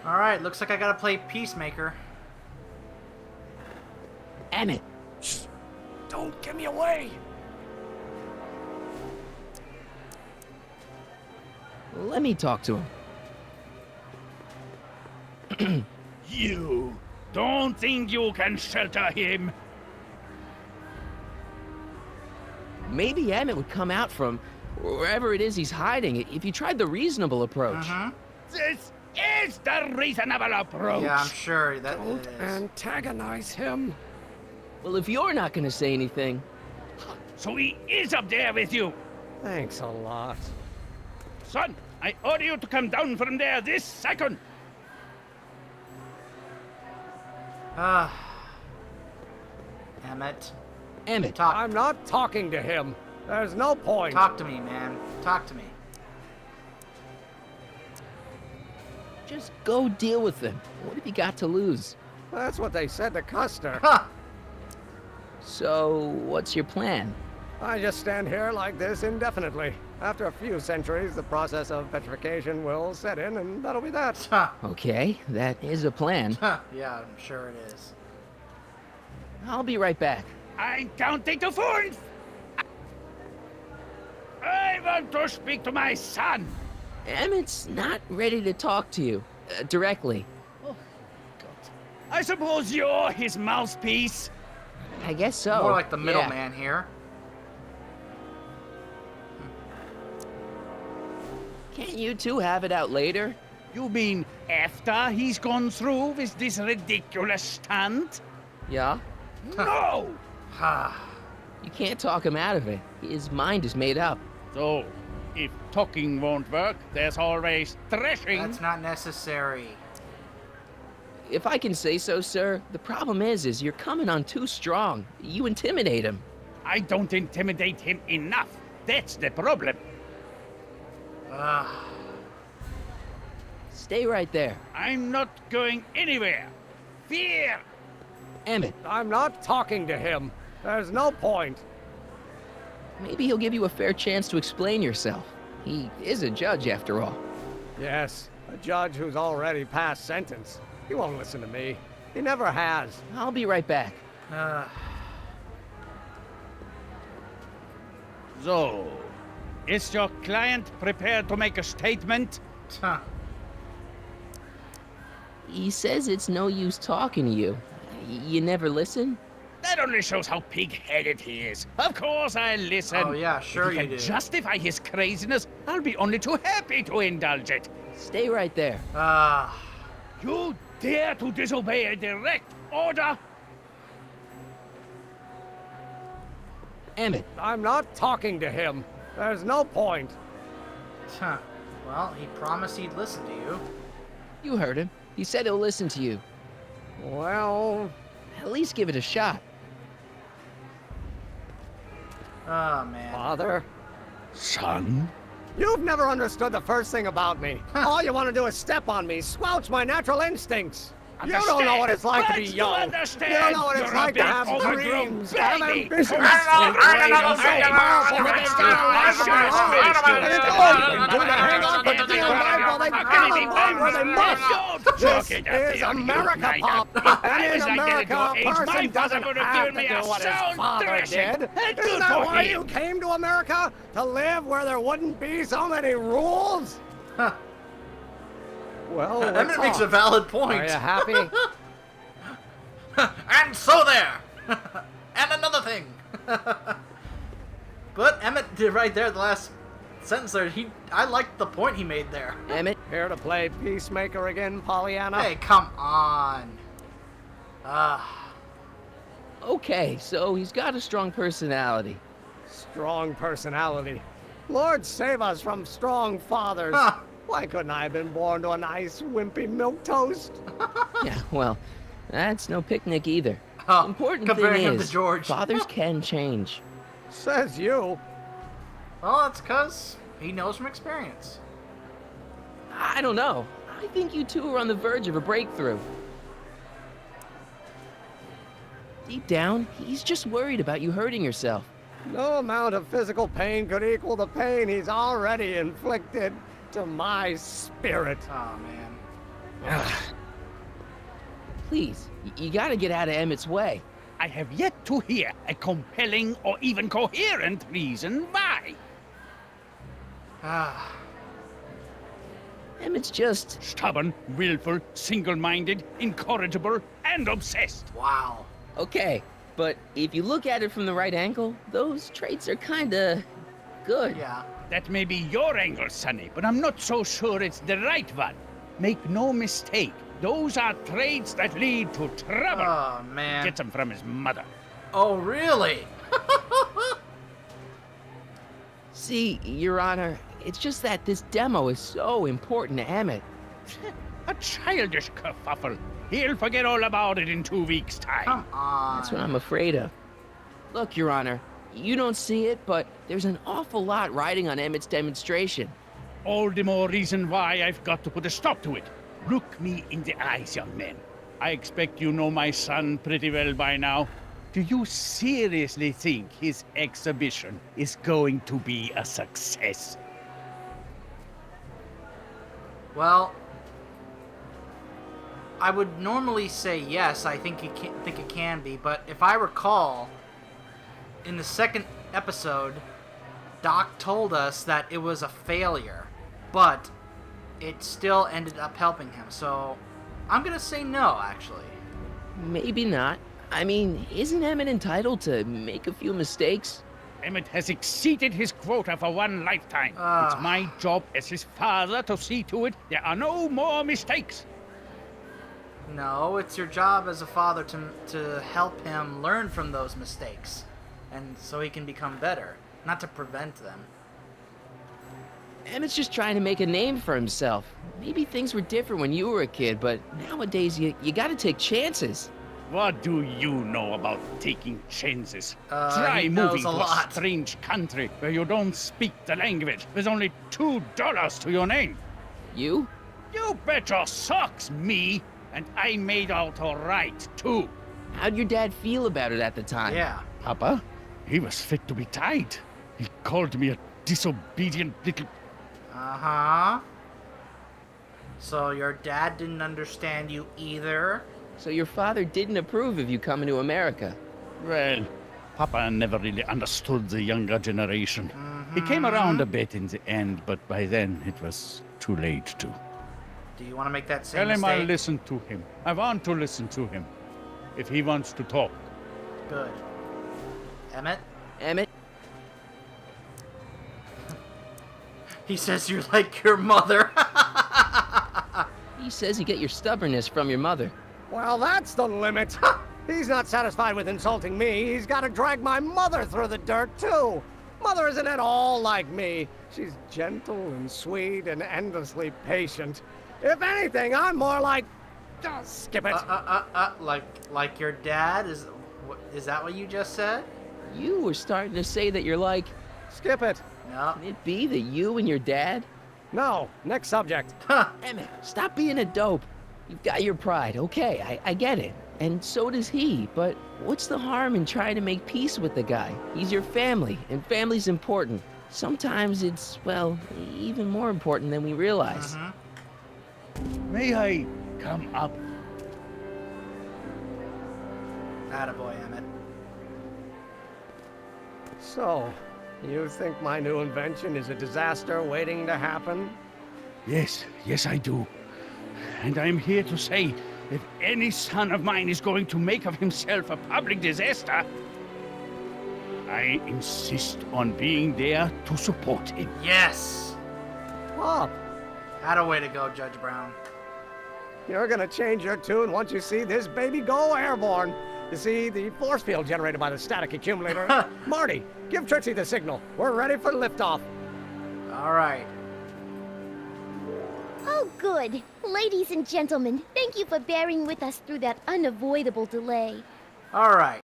Alright, looks like I gotta play Peacemaker. Emmett. Shh. Don't give me away. Let me talk to him. You don't think you can shelter him? Maybe Emmett would come out from wherever it is he's hiding if you tried the reasonable approach. This is the reasonable approach. Yeah, I'm sure that Don't is. antagonize him. Well, if you're not gonna say anything... So he is up there with you. Thanks a lot. Son, I order you to come down from there this second. Emmett. Emmett, Talk. I'm not talking to him. There's no point. Talk to me, man. Talk to me. just go deal with them. What have you got to lose? That's what they said to Custer. Huh. So, what's your plan? I just stand here like this indefinitely. After a few centuries, the process of petrification will set in, and that'll be that. Huh. Okay, that is a plan. Huh. Yeah, I'm sure it is. I'll be right back. I'm counting to 4. I want to speak to my son. Emmett's not ready to talk to you directly. I suppose you're his mouthpiece. I guess so. More like the Yeah. middleman here. Can't you two have it out later? You mean after he's gone through with this ridiculous stunt? Yeah? No! You can't talk him out of it. His mind is made up. So, if talking won't work, there's always threshing. That's not necessary. If I can say so, sir, the problem is you're coming on too strong. You intimidate him. I don't intimidate him enough. That's the problem. Stay right there. I'm not going anywhere. Fear! Emmett, I'm not talking to him. There's no point. maybe he'll give you a fair chance to explain yourself. He is a judge, after all. Yes, a judge who's already passed sentence. He won't listen to me. He never has. I'll be right back. So, is your client prepared to make a statement? Huh. He says it's no use talking to you. You never listen? That only shows how pig-headed he is. Of course I listen. Oh, yeah, sure if he you can do. justify his craziness, I'll be only too happy to indulge it. Stay right there. You dare to disobey a direct order? Emmett, I'm not talking to him. There's no point. Huh. Well, he promised he'd listen to you. you heard him. He said he'll listen to you. Well, At least give it a shot. Oh, man. Father, Son? you've never understood the first thing about me. All you want to do is step on me, squelch my natural instincts. You don't know what it's like to be young. You don't know what it's like to have dreams, have ambitions. And it's all you can do to hang on for dear life while they kill them one where they must. This is America, Pop. And in America, a person doesn't have to do what his father did. Isn't that why you came to America? To live where there wouldn't be so many rules? Well, Emmett makes a valid point. Are you happy? And so there! And another thing! But Emmett did right there, the last sentence there, I liked the point he made there. Emmett, Here to play peacemaker again, Pollyanna? Hey, come on. okay, so he's got a strong personality. Strong personality. Lord save us from strong fathers. Huh. Why couldn't I have been born to a nice, wimpy milquetoast? Yeah, well, that's no picnic either. Oh, Important comparing thing him to is, George. fathers can change. Says you. Well, that's because he knows from experience. I don't know. I think you two are on the verge of a breakthrough. Deep down, he's just worried about you hurting yourself. No amount of physical pain could equal the pain he's already inflicted to my spirit. Oh, man. Please, you gotta get out of Emmett's way. I have yet to hear a compelling or even coherent reason why. Ah, Emmett's just... Stubborn, willful, single-minded, incorrigible, and obsessed. wow. Okay, but if you look at it from the right angle, those traits are kinda... good. Yeah. That may be your angle, Sonny, but I'm not so sure it's the right one. Make no mistake, those are traits that lead to trouble. Oh, man. Gets them from his mother. Oh, really? See, Your Honor, it's just that this demo is so important to Emmett. A childish kerfuffle. He'll forget all about it in 2 weeks' time. Come on. That's what I'm afraid of. Look, Your Honor, you don't see it, but there's an awful lot riding on Emmett's demonstration. All the more reason why I've got to put a stop to it. Look me in the eyes, young man. I expect you know my son pretty well by now. Do you seriously think his exhibition is going to be a success? Well, I would normally say yes. I think it can be, but if I recall, in the second episode, Doc told us that it was a failure, but it still ended up helping him. So I'm gonna say no, actually. Maybe not. I mean, isn't Emmett entitled to make a few mistakes? Emmett has exceeded his quota for one lifetime. Ah. It's my job as his father to see to it there are no more mistakes. No, it's your job as a father to help him learn from those mistakes, and so he can become better, not to prevent them. Emmett's just trying to make a name for himself. Maybe things were different when you were a kid, but nowadays you gotta take chances. What do you know about taking chances? He Try knows moving a to lot. a strange country where you don't speak the language. There's only $2 to your name. You? You bet your socks, me. And I made out all right, too. How'd your dad feel about it at the time? Yeah. Papa? He was fit to be tied. He called me a disobedient little... Uh-huh. So your dad didn't understand you either? So your father didn't approve of you coming to America? Well, Papa never really understood the younger generation. He came around a bit in the end, but by then it was too late to. Do you want to make that same Tell him I'll mistake? listen to him. I want to listen to him. If he wants to talk. Good. Emmett? Emmett? He says you're like your mother. He says you get your stubbornness from your mother. Well, that's the limit. He's not satisfied with insulting me. He's got to drag my mother through the dirt, too. Mother isn't at all like me. She's gentle and sweet and endlessly patient. If anything, I'm more like... skip it. Like your dad? Is that what you just said? You were starting to say that you're like... Skip it. No. Can it be that you and your dad? No, next subject. Emmett, stop being a dope. You've got your pride, okay, I get it. And so does he, but what's the harm in trying to make peace with the guy? He's your family, and family's important. Sometimes it's, well, even more important than we realize. May I come up? Attaboy, Emmett. So, you think my new invention is a disaster waiting to happen? Yes, I do. And I'm here to say, if any son of mine is going to make of himself a public disaster, I insist on being there to support him. Yes! Pop, Attaboy to go, Judge Brown. you're gonna change your tune once you see this baby go airborne. You see, the force field generated by the static accumulator. Marty, give Trixie the signal. We're ready for liftoff. All right. Oh, good. Ladies and gentlemen, thank you for bearing with us through that unavoidable delay. All right.